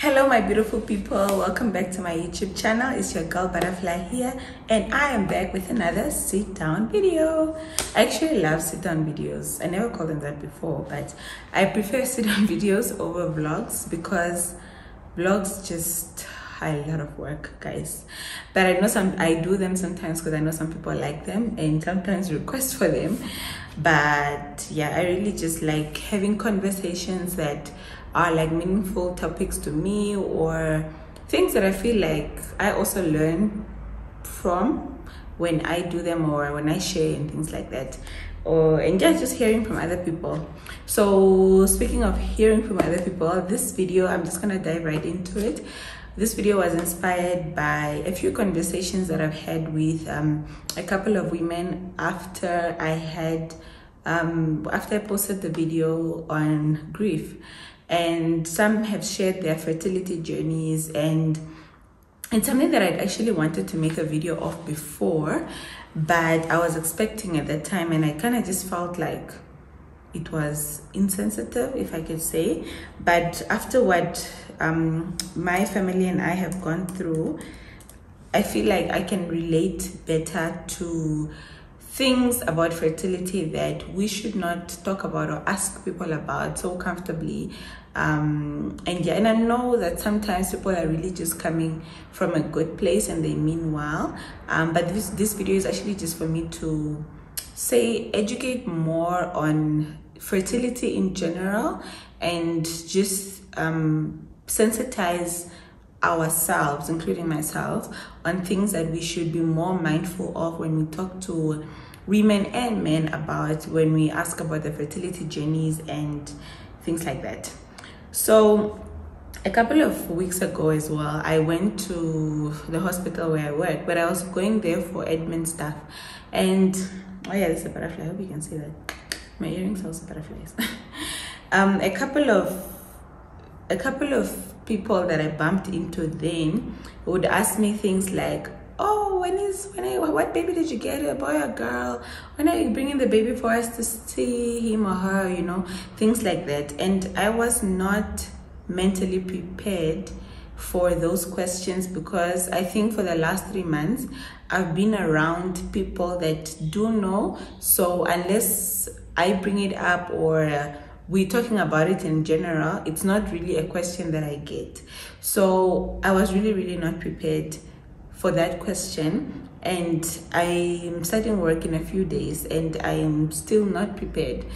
Hello my beautiful people, welcome back to my YouTube channel. It's your girl Butterfly here, and I am back with another sit down video. I actually love sit down videos. I never called them that before, but I prefer sit down videos over vlogs because vlogs just are a lot of work, guys. But I know I do them sometimes because I know some people like them and sometimes request for them. But yeah, I really just like having conversations that are like meaningful topics to me, or things that I feel like I also learn from when I do them or when I share and things like that, and just hearing from other people. So speaking of hearing from other people, this video, I'm just gonna dive right into it. This video was inspired by a few conversations that I've had with a couple of women after I posted the video on grief. And some have shared their fertility journeys, and it's something that I'd actually wanted to make a video of before, but I was expecting at that time, and I kind of just felt like it was insensitive, if I could say. But after what my family and I have gone through, I feel like I can relate better to things about fertility that we should not talk about or ask people about so comfortably. And I know that sometimes people are really just coming from a good place and they mean well, but this video is actually just for me to educate more on fertility in general, and just sensitize ourselves, including myself, on things that we should be more mindful of when we talk to women and men about, when we ask about the fertility journeys and things like that. So a couple of weeks ago as well, I went to the hospital where I work, but I was going there for admin stuff. And oh yeah, this is a butterfly. I hope you can see that. My earrings are also butterflies. A couple of people that I bumped into then would ask me things like, oh, what baby did you get, a boy or girl? When are you bringing the baby for us to see him or her, things like that. And I was not mentally prepared for those questions, because I think for the last 3 months I've been around people that do know. So unless I bring it up or we're talking about it in general, it's not really a question that I get. So I was really not prepared for that question, and I'm starting work in a few days and I am still not prepared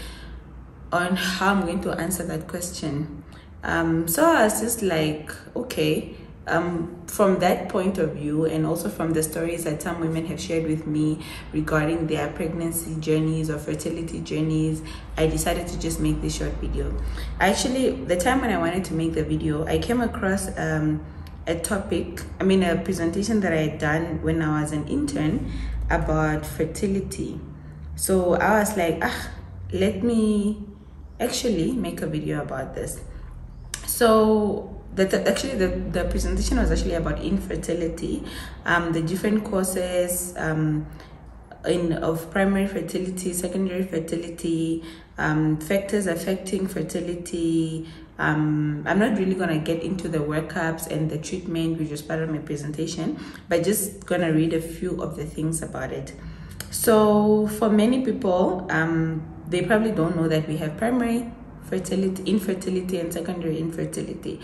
on how I'm going to answer that question. So I was just like, okay, from that point of view, and also from the stories that some women have shared with me regarding their pregnancy journeys or fertility journeys, I decided to just make this short video. Actually, the time when I wanted to make the video, I came across a presentation that I had done when I was an intern about fertility. So I was like, let me actually make a video about this. So the presentation was actually about infertility, the different causes of primary fertility, secondary fertility, factors affecting fertility. I'm not really gonna get into the workups and the treatment, which was part of my presentation, but just gonna read a few of the things about it. So for many people, they probably don't know that we have primary fertility, infertility, and secondary infertility.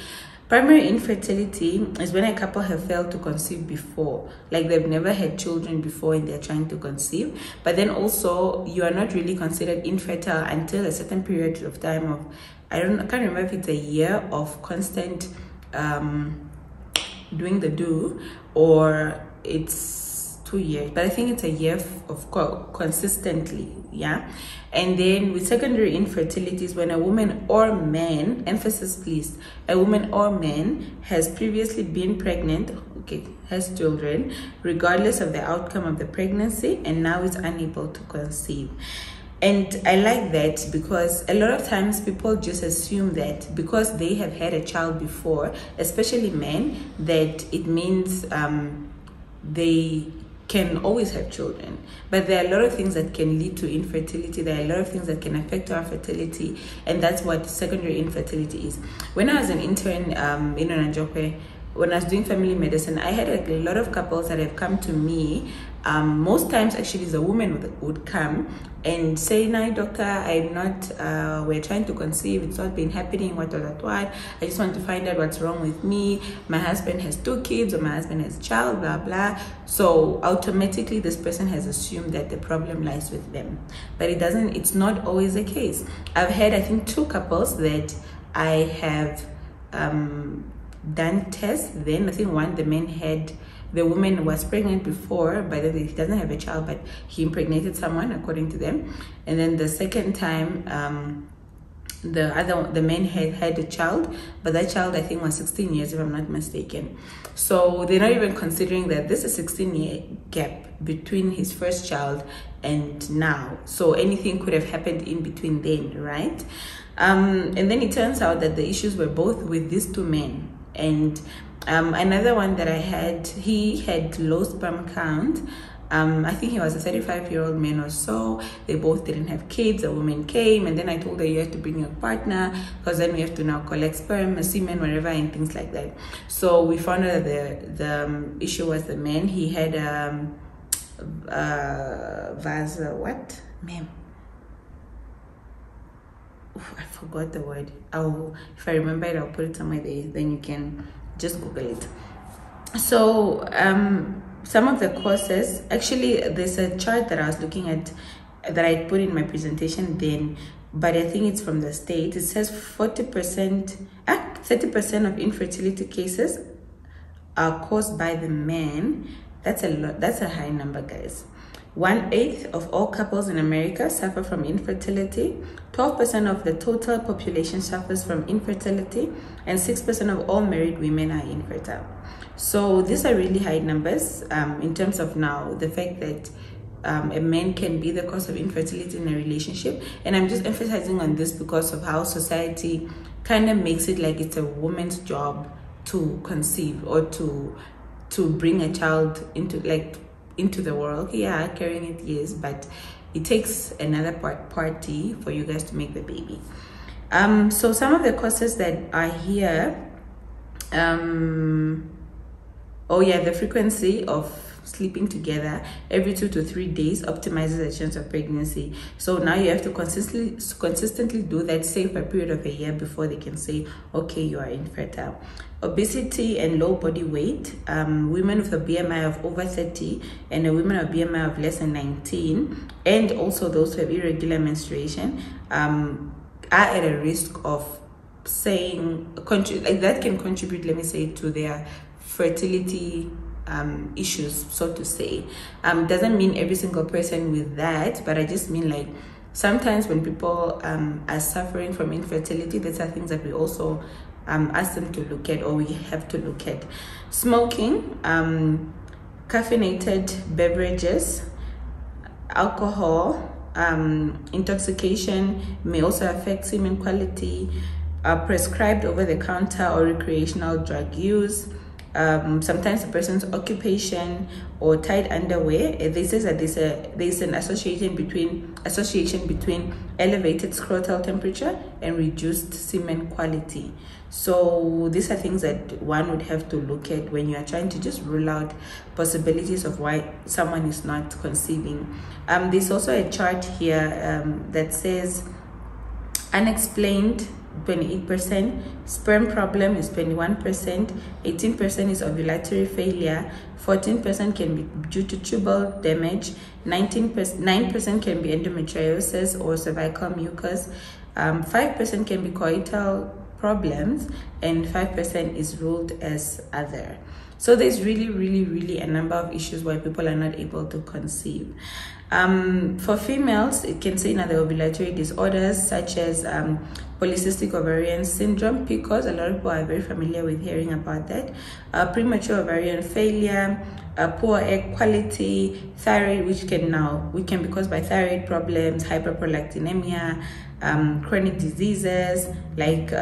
Primary infertility is when a couple have failed to conceive before, like they've never had children before and they're trying to conceive, but then also you are not really considered infertile until a certain period of time of, I can't remember if it's a year of constant doing the do, or it's 2 years, but I think it's a year of consistently, yeah. And then with secondary infertility is when a woman or man, emphasis please, a woman or man has previously been pregnant, has children, regardless of the outcome of the pregnancy, and now is unable to conceive. And I like that because a lot of times people just assume that because they have had a child before, especially men, that it means they can always have children, but there are a lot of things that can lead to infertility. There are a lot of things that can affect our fertility, and that's what secondary infertility is. When I was an intern in Nanjokwe, when I was doing family medicine, I had a lot of couples that have come to me. Most times, actually, the woman would come and say, "No, doctor, I'm not, we're trying to conceive, it's not been happening, what. I just want to find out what's wrong with me. My husband has 2 kids, or my husband has a child, blah, blah." So automatically, this person has assumed that the problem lies with them. But it doesn't, it's not always the case. I've had, I think, 2 couples that I have done tests. Then I think one, the woman was pregnant before, but he doesn't have a child, but he impregnated someone according to them. And then the second time, the man had a child, but that child I think was 16 years if I'm not mistaken. So they're not even considering that this is a 16-year gap between his first child and now. So anything could have happened in between then, right? And then it turns out that the issues were both with these 2 men. And another one that I had, he had low sperm count. I think he was a 35-year-old man or so. They both didn't have kids. The woman came, and then I told her, "You have to bring your partner, because then we have to now collect sperm, semen, whatever, and things like that." So we found out that the issue was the man. He had what? Ma'am. I forgot the word. If I remember it, I'll put it somewhere there. Then you can just Google it. So some of the causes, actually, there's a chart that I was looking at that I put in my presentation then, but I think it's from the state. It says 30% of infertility cases are caused by the man. That's a lot. That's a high number, guys. 1/8 of all couples in America suffer from infertility. 12% of the total population suffers from infertility, and 6% of all married women are infertile. So these are really high numbers in terms of now the fact that a man can be the cause of infertility in a relationship. And I'm just emphasizing on this because of how society kind of makes it like it's a woman's job to conceive or to bring a child into the world. Okay, yeah, carrying it, yes, but it takes another party for you guys to make the baby. So some of the causes that are here, the frequency of sleeping together every 2 to 3 days optimizes the chance of pregnancy. So now you have to consistently do that, say for a period of a year, before they can say, okay, you are infertile. Obesity and low body weight, women with a BMI of over 30 and a women with a BMI of less than 19, and also those who have irregular menstruation, are at a risk of that can contribute, let me say, to their fertility issues, so to say. Doesn't mean every single person with that, but I just mean like sometimes when people are suffering from infertility, these are things that we also ask them to look at, or we have to look at. Smoking, caffeinated beverages, alcohol, intoxication may also affect semen quality. Prescribed over-the-counter or recreational drug use, sometimes a person's occupation or tight underwear. They say that there's an association between elevated scrotal temperature and reduced semen quality. So these are things that one would have to look at when you are trying to just rule out possibilities of why someone is not conceiving. There's also a chart here that says unexplained 28%, sperm problem is 21%, 18% is ovulatory failure, 14% can be due to tubal damage, 9% can be endometriosis or cervical mucus, 5% can be coital problems, and 5% is ruled as other. So there's really a number of issues why people are not able to conceive. For females, it can say other ovulatory disorders such as polycystic ovarian syndrome, because a lot of people are very familiar with hearing about that. Premature ovarian failure, poor egg quality, thyroid, which can be caused by thyroid problems, hyperprolactinemia, chronic diseases like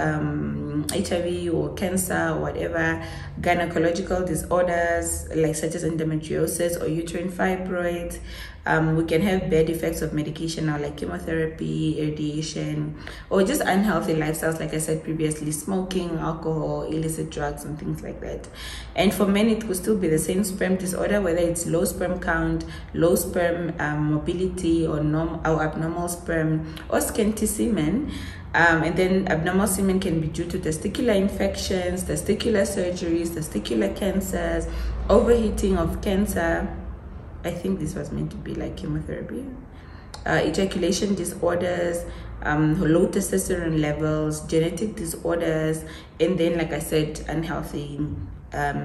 HIV or cancer or whatever, gynecological disorders like such as endometriosis or uterine fibroids. We can have bad effects of medication now, like chemotherapy, radiation, or just unhealthy lifestyles, like I said previously, smoking, alcohol, illicit drugs, and things like that. And for men, it could still be the same sperm disorder, whether it's low sperm count, low sperm mobility, or abnormal sperm, or scanty semen. And then abnormal semen can be due to testicular infections, testicular surgeries, testicular cancers, overheating of cancer. I think this was meant to be like chemotherapy. Ejaculation disorders, low testosterone levels, genetic disorders, and then, like I said, unhealthy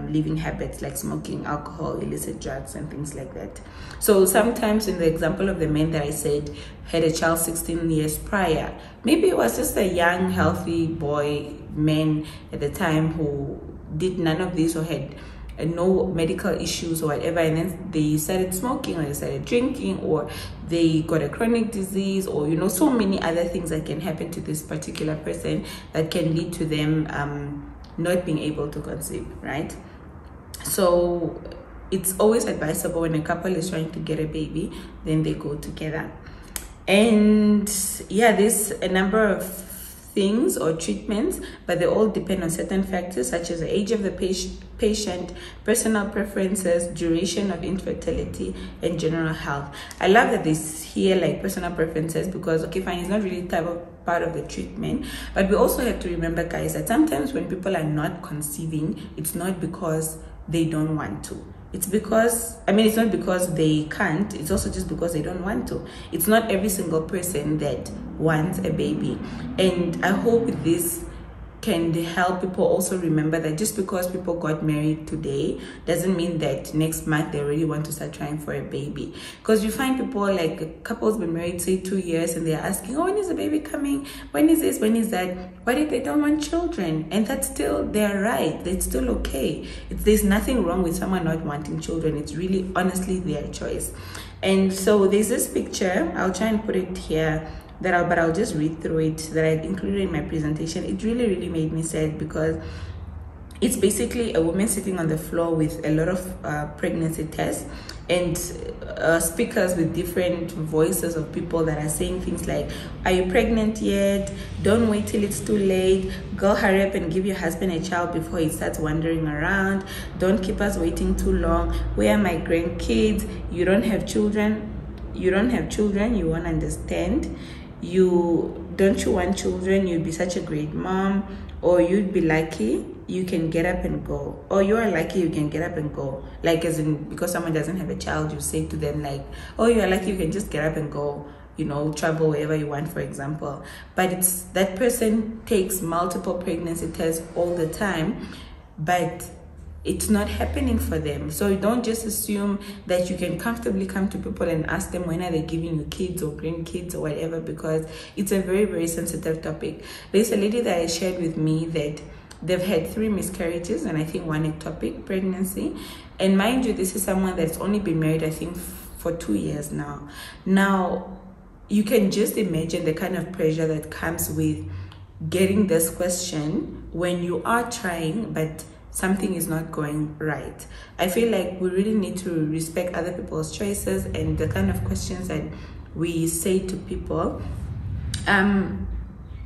living habits like smoking, alcohol, illicit drugs, and things like that. So sometimes in the example of the men that I said had a child 16 years prior, maybe it was just a young, healthy boy, man at the time who did none of this or had no medical issues or whatever, and then they started smoking or they started drinking or they got a chronic disease, or so many other things that can happen to this particular person that can lead to them not being able to conceive, right? So it's always advisable when a couple is trying to get a baby, then they go together. And yeah, there's a number of things or treatments, but they all depend on certain factors such as the age of the patient, personal preferences, duration of infertility, and general health. I love that this here like personal preferences, because okay fine, it's not really part of the treatment, but we also have to remember, guys, that sometimes when people are not conceiving, it's not because they don't want to. It's because, it's not because they can't, it's also just because they don't want to. It's not every single person that wants a baby. And I hope this can help people also remember that just because people got married today doesn't mean that next month they really want to start trying for a baby. Because you find people, like couples been married say 2 years and they're asking, oh, when is the baby coming? When is this? When is that? What if they don't want children? And that's still their right. That's still okay. There's nothing wrong with someone not wanting children. It's really honestly their choice. And so there's this picture, I'll try and put it here, but I'll just read through it, that I included in my presentation. It really made me sad, because it's basically a woman sitting on the floor with a lot of pregnancy tests and speakers with different voices of people that are saying things like, are you pregnant yet? Don't wait till it's too late. Go hurry up and give your husband a child before he starts wandering around. Don't keep us waiting too long. Where are my grandkids? You don't have children. You won't understand. Don't you want children? You'd be such a great mom. Or you'd be lucky you can get up and go. Or you are lucky you can get up and go. Like, as in, because someone doesn't have a child, you say to them like, oh, you are lucky you can just get up and go, travel wherever you want, for example. But it's that person takes multiple pregnancy tests all the time, but it's not happening for them. So don't just assume that you can comfortably come to people and ask them when are they giving you kids or grandkids or whatever, because it's a very sensitive topic. There's a lady that has shared with me that they've had 3 miscarriages and I think 1 ectopic pregnancy. And mind you, this is someone that's only been married, I think, for 2 years now. Now, you can just imagine the kind of pressure that comes with getting this question when you are trying, but something is not going right. I feel like we really need to respect other people's choices and the kind of questions that we say to people.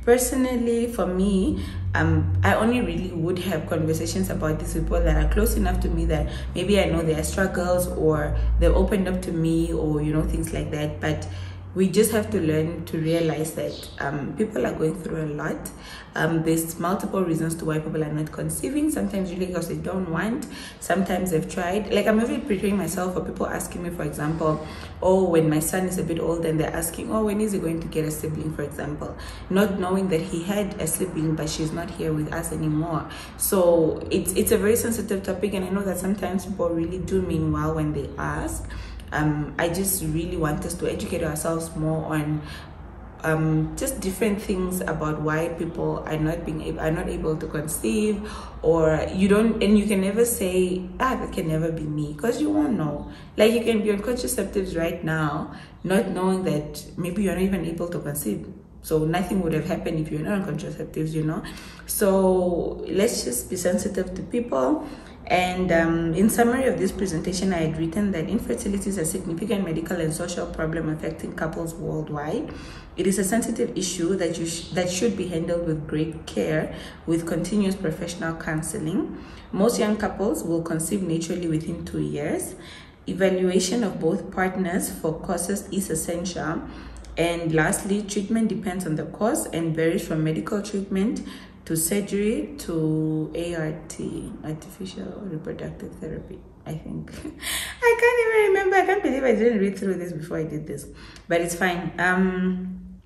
Personally, for me, I only really would have conversations about this with people that are close enough to me that maybe I know their struggles or they've opened up to me, or things like that. But we just have to learn to realize that people are going through a lot. There's multiple reasons to why people are not conceiving. Sometimes really because they don't want. Sometimes they've tried. Like, I'm really preparing myself for people asking me, for example, oh, when my son is a bit old and they're asking, oh, when is he going to get a sibling, for example, not knowing that he had a sibling but she's not here with us anymore. So it's a very sensitive topic, and I know that sometimes people really do mean well when they ask. I just really want us to educate ourselves more on just different things about why people are not able to conceive, or you can never say, that can never be me, because you won't know. Like, you can be on contraceptives right now not knowing that maybe you're not even able to conceive. So nothing would have happened if you're not on contraceptives, you know. So let's just be sensitive to people. And in summary of this presentation, I had written that infertility is a significant medical and social problem affecting couples worldwide. It is a sensitive issue that should be handled with great care, with continuous professional counseling. Most young couples will conceive naturally within 2 years. Evaluation of both partners for causes is essential. And lastly, treatment depends on the cause and varies from medical treatment to surgery to ART, artificial reproductive therapy, I think. I can't even remember. I can't believe I didn't read through this before I did this, but it's fine.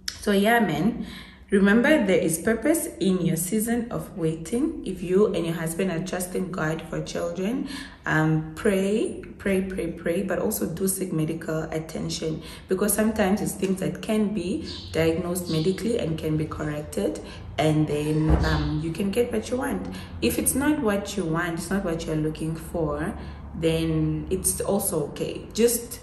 So yeah, man, remember there is purpose in your season of waiting. If you and your husband are trusting God for children, pray, but also do seek medical attention, because sometimes it's things that can be diagnosed medically and can be corrected, and then you can get what you want. If it's not what you want, it's not what you're looking for, then it's also okay. Just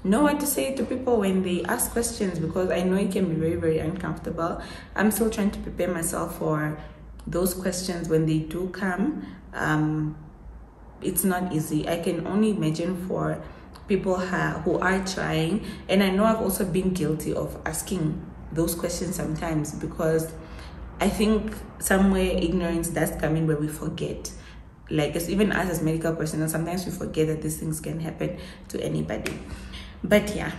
know what to say to people when they ask questions, because I know it can be very, very uncomfortable. I'm still trying to prepare myself for those questions when they do come. It's not easy. I can only imagine for people who are trying, and I know I've also been guilty of asking those questions sometimes, because I think somewhere ignorance does come in where we forget. Like, it's even us as medical personnel, sometimes we forget that these things can happen to anybody. But yeah,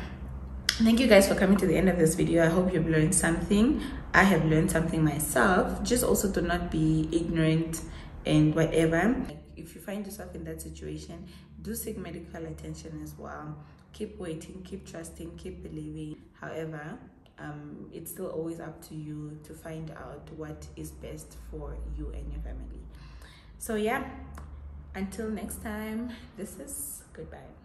thank you guys for coming to the end of this video. I hope you've learned something. I have learned something myself, just also to not be ignorant and whatever. If you find yourself in that situation, do seek medical attention as well. Keep waiting, keep trusting, keep believing. However, it's still always up to you to find out what is best for you and your family. So yeah, until next time, this is goodbye.